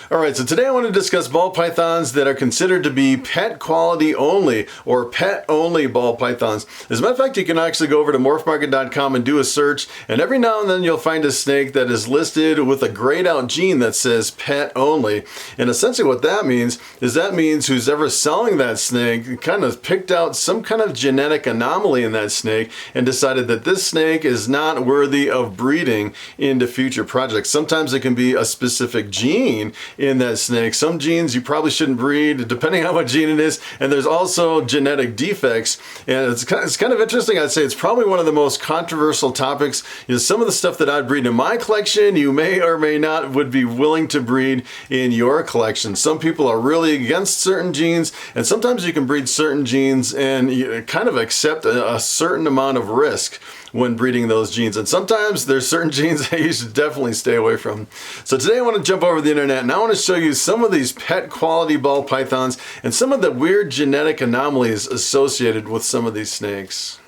Alright, so today I want to discuss ball pythons that are considered to be pet quality only, or pet only ball pythons. As a matter of fact, you can actually go over to morphmarket.com and do a search, and every now and then you'll find a snake that is listed with a grayed out gene that says pet only. And essentially what that means is who's ever selling that snake kind of picked out some kind of genetic anomaly in that snake and decided that this snake is not worthy of breeding into future projects. Sometimes it can be a specific gene in that snake. Some genes you probably shouldn't breed depending on what gene it is, and there's also genetic defects, and it's kind of interesting. I'd say it's probably one of the most controversial topics. Some of the stuff that I'd breed in my collection you may or may not would be willing to breed in your collection. Some people are really against certain genes, and sometimes you can breed certain genes and you kind of accept a certain amount of risk when breeding those genes, and sometimes there's certain genes that you should definitely stay away from. So today I want to jump over the internet and I want to show you some of these pet quality ball pythons and some of the weird genetic anomalies associated with some of these snakes.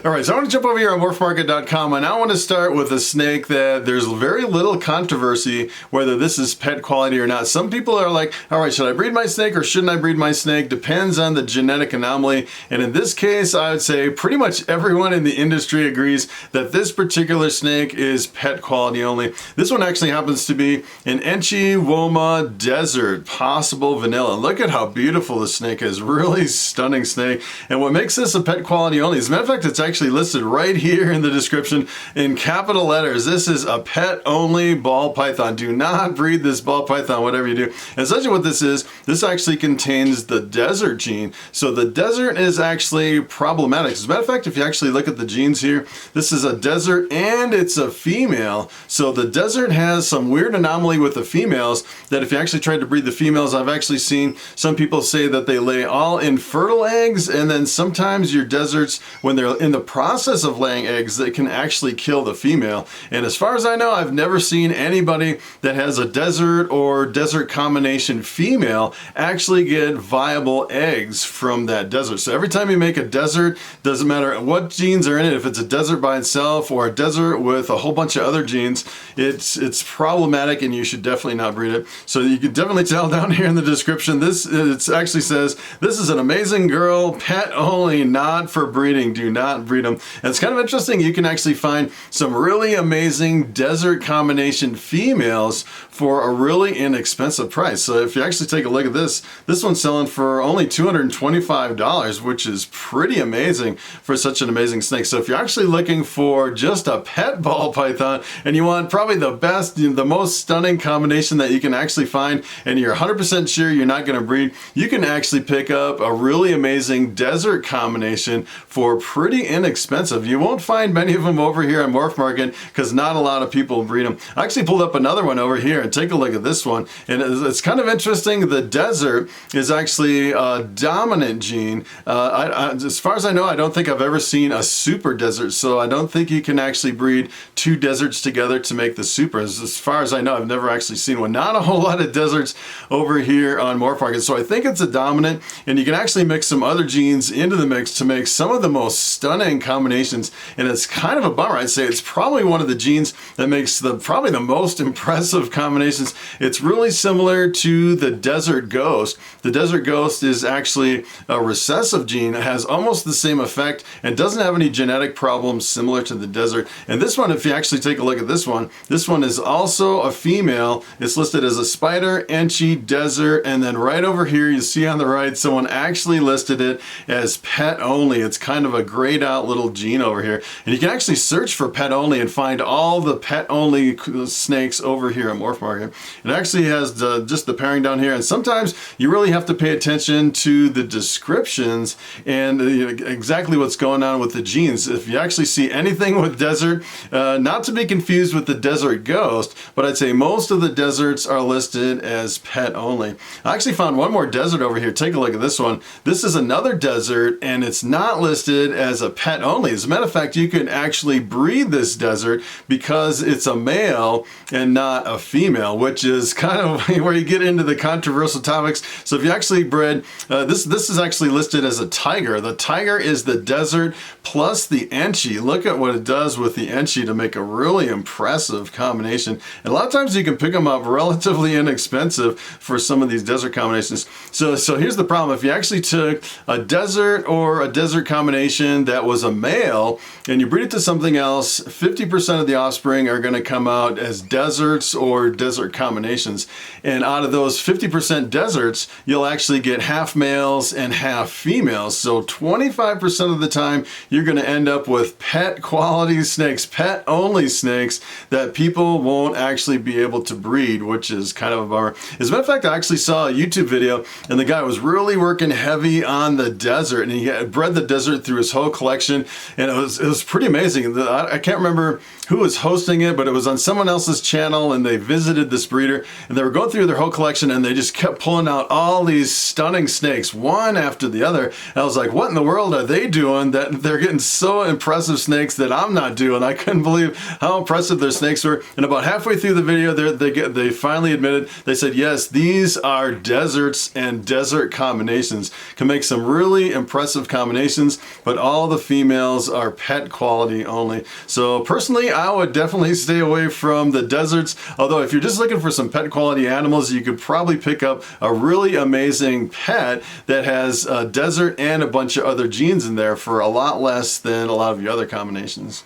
Alright, so I want to jump over here on morphmarket.com, and I want to start with a snake that there's very little controversy whether this is pet quality or not. Some people are like, alright, should I breed my snake or shouldn't I breed my snake? Depends on the genetic anomaly. And in this case, I would say pretty much everyone in the industry agrees that this particular snake is pet quality only. This one actually happens to be an Enchi Desert, possible vanilla. Look at how beautiful this snake is. Really stunning snake. And what makes this a pet quality only, as a matter of fact, it's actually listed right here in the description in capital letters. This is a pet only ball python. Do not breed this ball python, whatever you do. And essentially what this is, this actually contains the desert gene. So the desert is actually problematic. As a matter of fact, if you actually look at the genes here, this is a desert and it's a female. So the desert has some weird anomaly with the females that if you actually tried to breed the females, I've actually seen some people say that they lay all infertile eggs, and then sometimes your deserts, when they're in the process of laying eggs, that can actually kill the female. And as far as I know, I've never seen anybody that has a desert or desert combination female actually get viable eggs from that desert. So every time you make a desert, doesn't matter what genes are in it, if it's a desert by itself or a desert with a whole bunch of other genes, it's problematic and you should definitely not breed it. So you can definitely tell down here in the description, it actually says, this is an amazing girl, pet only, not for breeding. Do not breed them. And it's kind of interesting, you can actually find some really amazing desert combination females for a really inexpensive price. So if you actually take a look at this one's selling for only $225, which is pretty amazing for such an amazing snake. So if you're actually looking for just a pet ball python and you want probably the best, the most stunning combination that you can actually find, and you're 100% sure you're not going to breed, you can actually pick up a really amazing desert combination for pretty inexpensive. You won't find many of them over here on Morphmarket because not a lot of people breed them. I actually pulled up another one over here and take a look at this one, and it's kind of interesting. The desert is actually a dominant gene. As far as I know, I don't think I've ever seen a super desert, so I don't think you can actually breed two deserts together to make the super. As far as I know, I've never actually seen one. Not a whole lot of deserts over here on Morphmarket, so I think it's a dominant, and you can actually mix some other genes into the mix to make some of the most stunning combinations. And it's kind of a bummer. I'd say it's probably one of the genes that makes probably the most impressive combinations. It's really similar to the Desert Ghost. The Desert Ghost is actually a recessive gene. It has almost the same effect and doesn't have any genetic problems similar to the Desert. And this one, if you actually take a look at this one is also a female. It's listed as a Spider Enchi Desert, and then right over here you see on the right someone actually listed it as pet only. It's kind of a grayed out little gene over here, and you can actually search for pet only and find all the pet only snakes over here at Morphmarket. It actually has just the pairing down here, and sometimes you really have to pay attention to the descriptions and exactly what's going on with the genes. If you actually see anything with desert, not to be confused with the Desert Ghost, but I'd say most of the deserts are listed as pet only. I actually found one more desert over here. Take a look at this one. This is another desert, and it's not listed as a pet only. As a matter of fact, you can actually breed this desert because it's a male and not a female, which is kind of where you get into the controversial topics. So if you actually bred, this is actually listed as a tiger. The tiger is the desert plus the enchi. Look at what it does with the enchi to make a really impressive combination. And a lot of times you can pick them up relatively inexpensive for some of these desert combinations. So here's the problem. If you actually took a desert or a desert combination that was a male and you breed it to something else, 50% of the offspring are going to come out as deserts or desert combinations. And out of those 50% deserts, you'll actually get half males and half females. So 25% of the time, you're going to end up with pet quality snakes, pet only snakes that people won't actually be able to breed, which is kind of a bummer. As a matter of fact, I actually saw a YouTube video and the guy was really working heavy on the desert, and he had bred the desert through his whole collection, and it was pretty amazing. I can't remember who was hosting it, but it was on someone else's channel, and they visited this breeder and they were going through their whole collection and they just kept pulling out all these stunning snakes one after the other. And I was like, what in the world are they doing that they're getting so impressive snakes that I'm not doing? I couldn't believe how impressive their snakes were. And about halfway through the video, they finally admitted, they said, yes, these are deserts and desert combinations. Can make some really impressive combinations, but all the females are pet quality only. So personally, I would definitely stay away from the deserts. Although if you're just looking for some pet quality animals, you could probably pick up a really amazing pet that has a desert and a bunch of other genes in there for a lot less than a lot of your other combinations.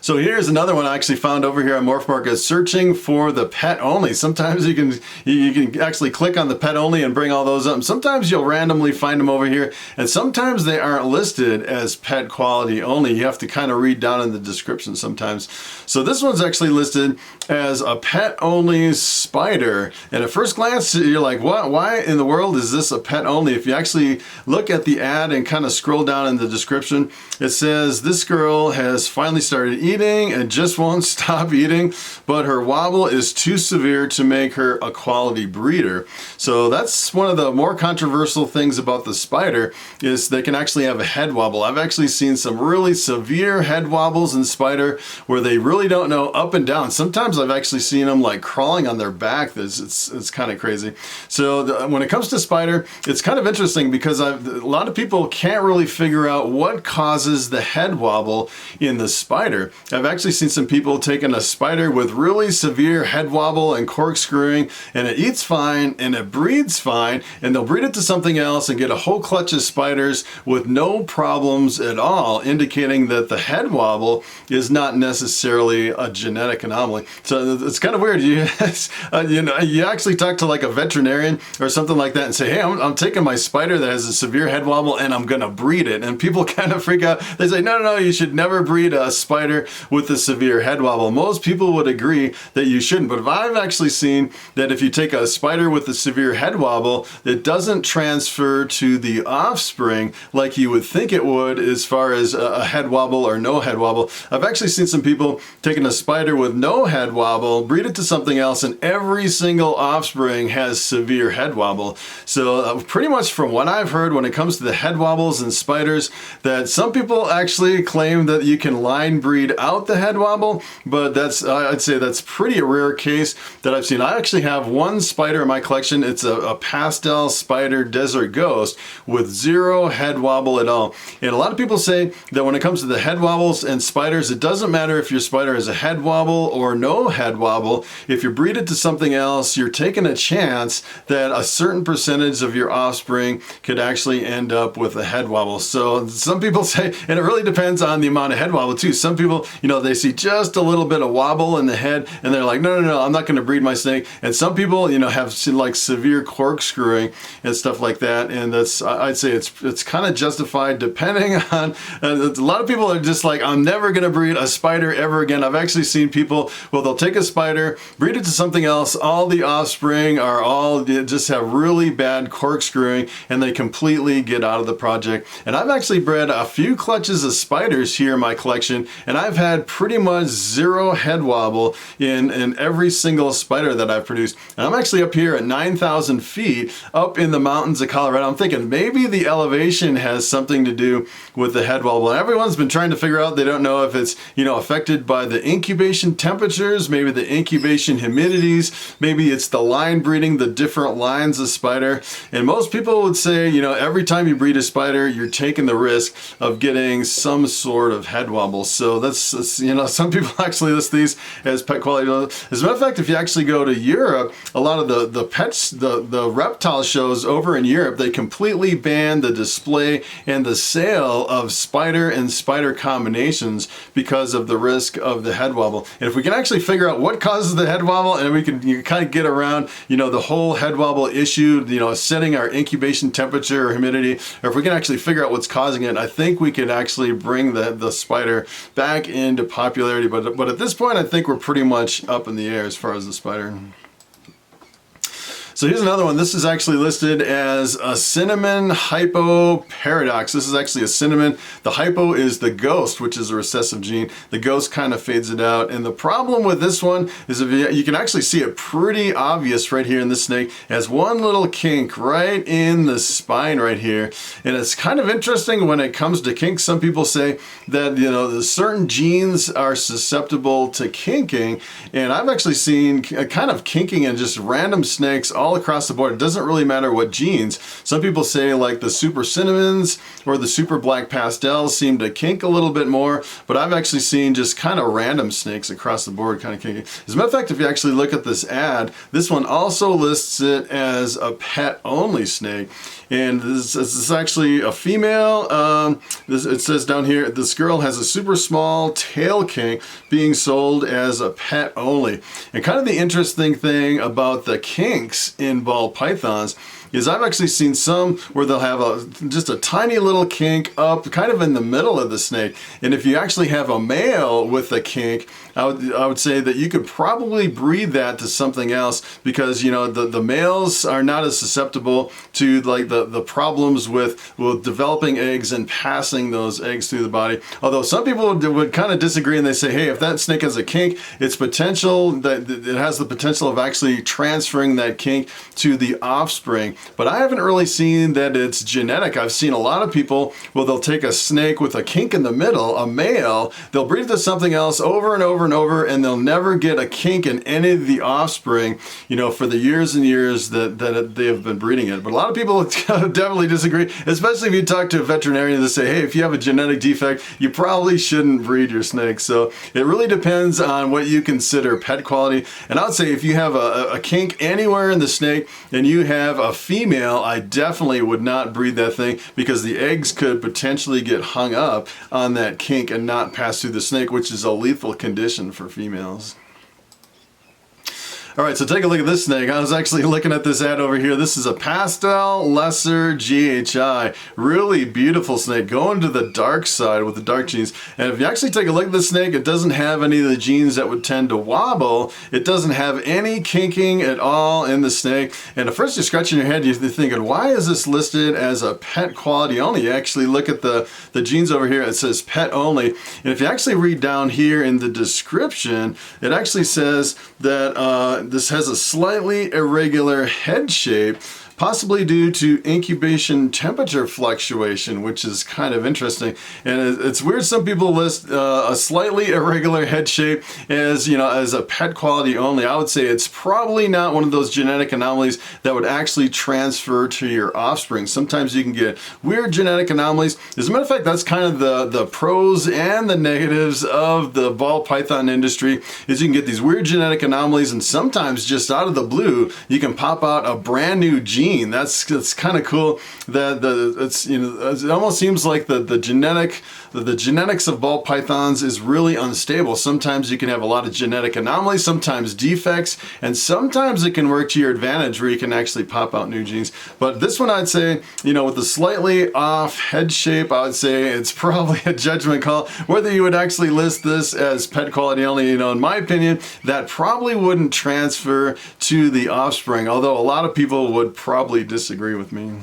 So here's another one I actually found over here on Morphmarket, searching for the pet only. Sometimes you can actually click on the pet only and bring all those up. And sometimes you'll randomly find them over here, and sometimes they aren't listed as pet quality only. You have to kind of read down in the description sometimes. So this one's actually listed as a pet only spider. And at first glance, you're like, what? Why in the world is this a pet only? If you actually look at the ad and kind of scroll down in the description, it says this girl has finally started eating and just won't stop eating, but her wobble is too severe to make her a quality breeder. So that's one of the more controversial things about the spider, is they can actually have a head wobble. I've actually seen some really severe head wobbles in spider where they really don't know up and down. Sometimes I've actually seen them like crawling on their back. It's kind of crazy. So when it comes to spider, it's kind of interesting because a lot of people can't really figure out what causes the head wobble in the spider. I've actually seen some people taking a spider with really severe head wobble and corkscrewing, and it eats fine and it breeds fine, and they'll breed it to something else and get a whole clutch of spiders with no problems at all, indicating that the head wobble is not necessarily a genetic anomaly. So it's kind of weird. You actually talk to like a veterinarian or something like that and say, hey, I'm taking my spider that has a severe head wobble and I'm gonna breed it. And people kind of freak out. They say, no, you should never breed a spider with a severe head wobble. Most people would agree that you shouldn't, but I've actually seen that if you take a spider with a severe head wobble, it doesn't transfer to the offspring like you would think it would as far as a head wobble or no head wobble. I've actually seen some people taking a spider with no head wobble, breed it to something else, and every single offspring has severe head wobble. So pretty much from what I've heard when it comes to the head wobbles in spiders, that some people actually claim that you can line breed out the head wobble, but I'd say that's pretty a rare case that I've seen. I actually have one spider in my collection. It's a pastel spider desert ghost with zero head wobble at all. And a lot of people say that when it comes to the head wobbles and spiders, it doesn't matter if your spider has a head wobble or no head wobble. If you breed it to something else, you're taking a chance that a certain percentage of your offspring could actually end up with a head wobble. So some people say, and it really depends on the amount of head wobble too. Some people, they see just a little bit of wobble in the head and they're like, no, I'm not going to breed my snake. And some people, have like severe corkscrewing and stuff like that. And I'd say it's kind of justified depending on, a lot of people are just like, I'm never going to breed a spider ever again. I've actually seen people, they'll take a spider, breed it to something else. All the offspring are just have really bad corkscrewing and they completely get out of the project. And I've actually bred a few clutches of spiders here in my collection, and I've I've had pretty much zero head wobble in every single spider that I've produced. And I'm actually up here at 9,000 feet up in the mountains of Colorado. I'm thinking maybe the elevation has something to do with the head wobble. And everyone's been trying to figure out, they don't know if it's, affected by the incubation temperatures, maybe the incubation humidities, maybe it's the line breeding, the different lines of spider. And most people would say, every time you breed a spider, you're taking the risk of getting some sort of head wobble. So that's some people actually list these as pet quality. As a matter of fact, if you actually go to Europe, a lot of the reptile shows over in Europe, they completely ban the display and the sale of spider and spider combinations because of the risk of the head wobble. And if we can actually figure out what causes the head wobble, and we can kind of get around, the whole head wobble issue, setting our incubation temperature or humidity, or if we can actually figure out what's causing it, I think we could actually bring the spider back into popularity. But at this point, I think we're pretty much up in the air as far as the spider. So here's another one. This is actually listed as a cinnamon hypo paradox. This is actually a cinnamon. The hypo is the ghost, which is a recessive gene. The ghost kind of fades it out. And the problem with this one is if you can actually see it pretty obvious right here in the snake. It has one little kink right in the spine right here. And it's kind of interesting when it comes to kinks. Some people say that, the certain genes are susceptible to kinking. And I've actually seen a kind of kinking in just random snakes all across the board. It doesn't really matter what genes. Some people say like the super cinnamons or the super black pastels seem to kink a little bit more, but I've actually seen just kind of random snakes across the board kind of kinking. As a matter of fact, if you actually look at this ad, this one also lists it as a pet only snake. And this is actually a female. It says down here, this girl has a super small tail kink being sold as a pet only. And kind of the interesting thing about the kinks in ball pythons is I've actually seen some where they'll have just a tiny little kink up kind of in the middle of the snake. And if you actually have a male with a kink, I would say that you could probably breed that to something else because, the males are not as susceptible to like the problems with developing eggs and passing those eggs through the body. Although some people would kind of disagree and they say, hey, if that snake has a kink, it's potential that it has the potential of actually transferring that kink to the offspring. But I haven't really seen that it's genetic. I've seen a lot of people, they'll take a snake with a kink in the middle, a male, they'll breed it to something else over and over and over, and they'll never get a kink in any of the offspring, for the years and years that they have been breeding it. But a lot of people definitely disagree, especially if you talk to a veterinarian and say, hey, if you have a genetic defect, you probably shouldn't breed your snake. So it really depends on what you consider pet quality. And I would say if you have a kink anywhere in the snake and you have a female, I definitely would not breed that thing because the eggs could potentially get hung up on that kink and not pass through the snake, which is a lethal condition for females. All right, so take a look at this snake. I was actually looking at this ad over here. This is a pastel lesser GHI. Really beautiful snake, going to the dark side with the dark genes. And if you actually take a look at this snake, it doesn't have any of the genes that would tend to wobble. It doesn't have any kinking at all in the snake. And at first you're scratching your head, you're thinking, why is this listed as a pet quality only? You actually look at the genes over here, it says pet only. And if you actually read down here in the description, it actually says that this has a slightly irregular head shape, possibly due to incubation temperature fluctuation, which is kind of interesting. And it's weird, some people list a slightly irregular head shape as, as a pet quality only. I would say it's probably not one of those genetic anomalies that would actually transfer to your offspring. Sometimes you can get weird genetic anomalies. As a matter of fact, that's kind of the pros and the negatives of the ball python industry, is you can get these weird genetic anomalies, and sometimes just out of the blue, you can pop out a brand new gene. That's kind of cool. That it almost seems like the genetics of ball pythons is really unstable. Sometimes you can have a lot of genetic anomalies, sometimes defects, and sometimes it can work to your advantage where you can actually pop out new genes. But this one, I'd say, with the slightly off head shape, I would say it's probably a judgment call whether you would actually list this as pet quality only. In my opinion, that probably wouldn't transfer to the offspring, although a lot of people would probably disagree with me.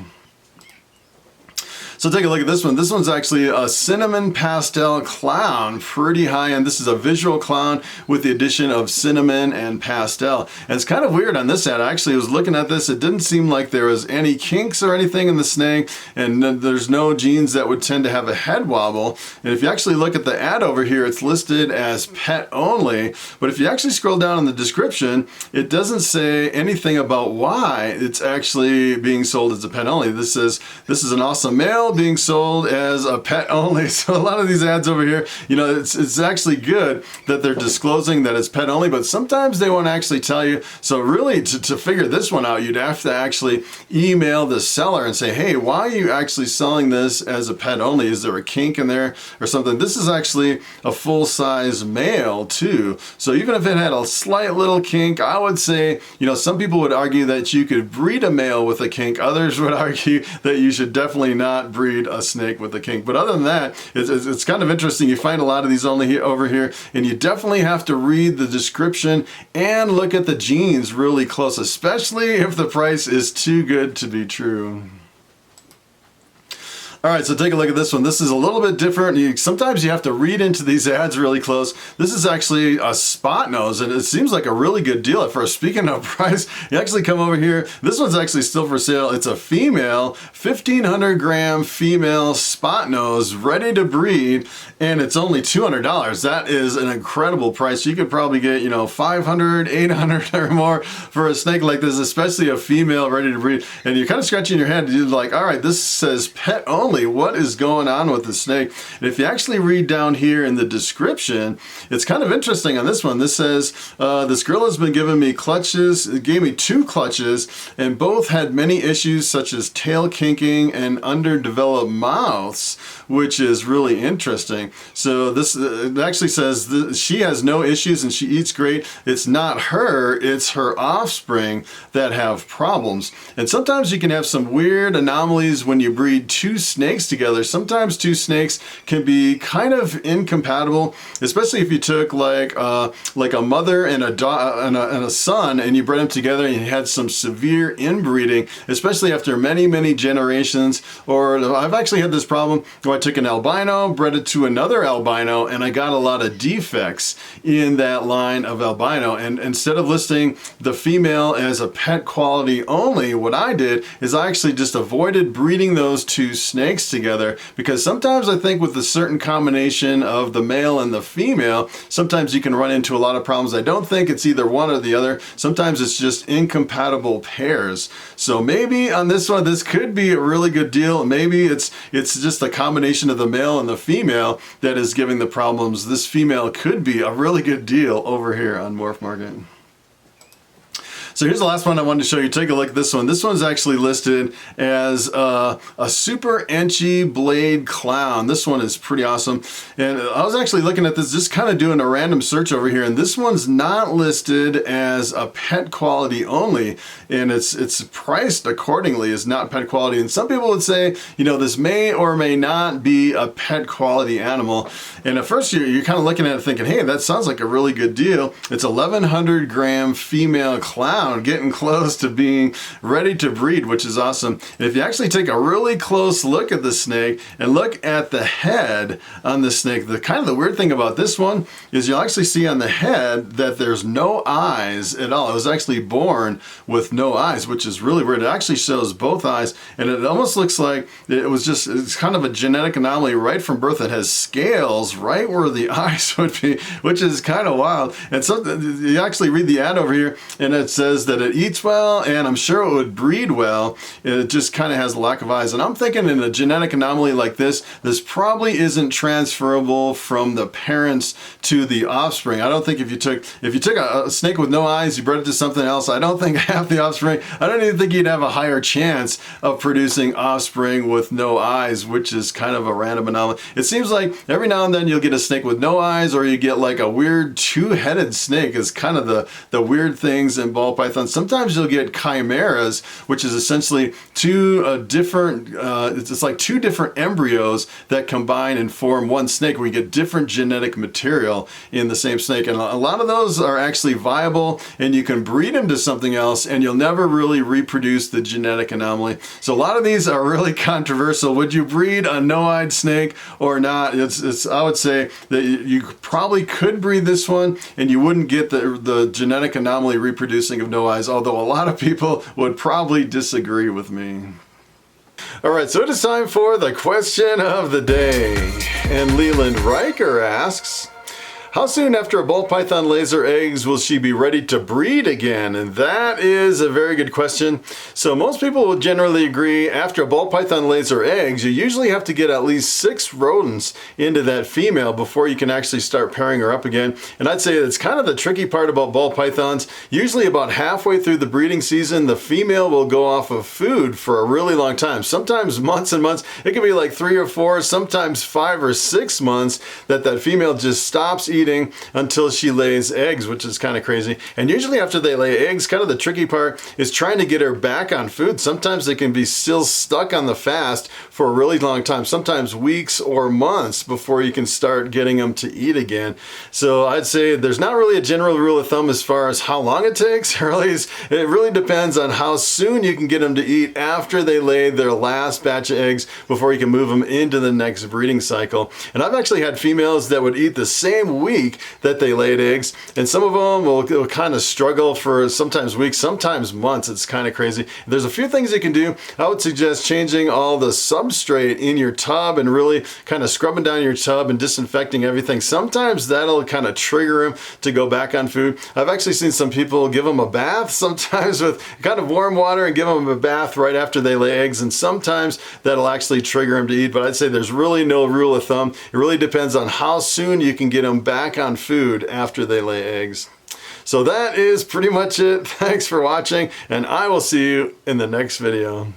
So take a look at this one. This one's actually a cinnamon pastel clown, pretty high end. This is a visual clown with the addition of cinnamon and pastel. And it's kind of weird on this ad. I actually was looking at this. It didn't seem like there was any kinks or anything in the snake, and there's no genes that would tend to have a head wobble. And if you actually look at the ad over here, it's listed as pet only. But if you actually scroll down in the description, it doesn't say anything about why it's actually being sold as a pet only. This says, this is an awesome male being sold as a pet only. So a lot of these ads over here, you know, it's actually good that they're disclosing that it's pet only, but sometimes they won't actually tell you. So really to figure this one out, you'd have to actually email the seller and say, hey, why are you actually selling this as a pet only? Is there a kink in there or something? This is actually a full-size male too. So even if it had a slight little kink, I would say, you know, some people would argue that you could breed a male with a kink. Others would argue that you should definitely not breed a snake with a kink. But other than that, it's kind of interesting. You find a lot of these only over here, and you definitely have to read the description and look at the genes really close, especially if the price is too good to be true. All right, so take a look at this one. This is a little bit different. Sometimes you have to read into these ads really close. This is actually a spot nose, and it seems like a really good deal at first. Speaking of price, you actually come over here. This one's actually still for sale. It's a female, 1,500 gram female spot nose, ready to breed, and it's only $200. That is an incredible price. You could probably get, you know, 500, 800 or more for a snake like this, especially a female ready to breed. And you're kind of scratching your head. You're like, all right, this says pet only. What is going on with the snake? And if you actually read down here in the description, it's kind of interesting on this one. This says, this girl has been giving me clutches. It gave me 2 clutches, and both had many issues such as tail kinking and underdeveloped mouths, which is really interesting. So this it actually says she has no issues and she eats great. It's not her, it's her offspring that have problems. And sometimes you can have some weird anomalies when you breed 2 snakes together. Sometimes 2 snakes can be kind of incompatible, especially if you took like a mother and a son, and you bred them together and you had some severe inbreeding, especially after many generations. Or I've actually had this problem where I took an albino, bred it to another albino, and I got a lot of defects in that line of albino. And instead of listing the female as a pet quality only, what I did is I actually just avoided breeding those 2 snakes together, because sometimes I think with a certain combination of the male and the female, sometimes you can run into a lot of problems. I don't think it's either one or the other. Sometimes it's just incompatible pairs. So maybe on this one, this could be a really good deal. Maybe it's just a combination of the male and the female that is giving the problems. This female could be a really good deal over here on Morphmarket. So here's the last one I wanted to show you. Take a look at this one. This one's actually listed as a super inchy blade clown. This one is pretty awesome. And I was actually looking at this, just kind of doing a random search over here, and this one's not listed as a pet quality only, and it's priced accordingly as not pet quality. And some people would say, you know, this may or may not be a pet quality animal. And at first you're kind of looking at it thinking, hey, that sounds like a really good deal. It's 1,100 gram female clown, getting close to being ready to breed, which is awesome. And if you actually take a really close look at the snake and look at the head on the snake, the weird thing about this one is you'll actually see on the head that there's no eyes at all. It was actually born with no eyes, which is really weird. It actually shows both eyes, and it almost looks like it's kind of a genetic anomaly right from birth. It has scales right where the eyes would be, which is kind of wild. And so you actually read the ad over here, and it says that it eats well, and I'm sure it would breed well. It just kind of has a lack of eyes. And I'm thinking in a genetic anomaly like this probably isn't transferable from the parents to the offspring. I don't think if you took a snake with no eyes, you bred it to something else, I don't think half the offspring, I don't even think you'd have a higher chance of producing offspring with no eyes, which is kind of a random anomaly. It seems like every now and then you'll get a snake with no eyes, or you get like a weird 2-headed snake is kind of the weird things in ball pythons. Sometimes you'll get chimeras, which is essentially two different, it's like two different embryos that combine and form one snake, where you get different genetic material in the same snake. And a lot of those are actually viable, and you can breed them to something else, and you'll never really reproduce the genetic anomaly. So a lot of these are really controversial. Would you breed a no-eyed snake or not? I would say that you probably could breed this one, and you wouldn't get the genetic anomaly reproducing of no eyes, although a lot of people would probably disagree with me. All right, so it is time for the question of the day. And Leland Riker asks, how soon after a ball python lays her eggs will she be ready to breed again? And that is a very good question. So most people will generally agree after a ball python lays her eggs, you usually have to get at least 6 rodents into that female before you can actually start pairing her up again. And I'd say that's kind of the tricky part about ball pythons. Usually about halfway through the breeding season, the female will go off of food for a really long time, sometimes months and months. It can be like 3 or 4, sometimes 5 or 6 months that female just stops eating until she lays eggs, which is kind of crazy. And usually after they lay eggs, kind of the tricky part is trying to get her back on food. Sometimes they can be still stuck on the fast for a really long time, sometimes weeks or months before you can start getting them to eat again. So I'd say there's not really a general rule of thumb as far as how long it takes. It really depends on how soon you can get them to eat after they lay their last batch of eggs before you can move them into the next breeding cycle. And I've actually had females that would eat the same week that they laid eggs, and some of them will kind of struggle for sometimes weeks, sometimes months. It's kind of crazy. There's a few things you can do. I would suggest changing all the substrate in your tub and really kind of scrubbing down your tub and disinfecting everything. Sometimes that'll kind of trigger them to go back on food. I've actually seen some people give them a bath sometimes with kind of warm water and give them a bath right after they lay eggs, and sometimes that'll actually trigger them to eat. But I'd say there's really no rule of thumb. It really depends on how soon you can get them back on food after they lay eggs. So that is pretty much it. Thanks for watching, and I will see you in the next video.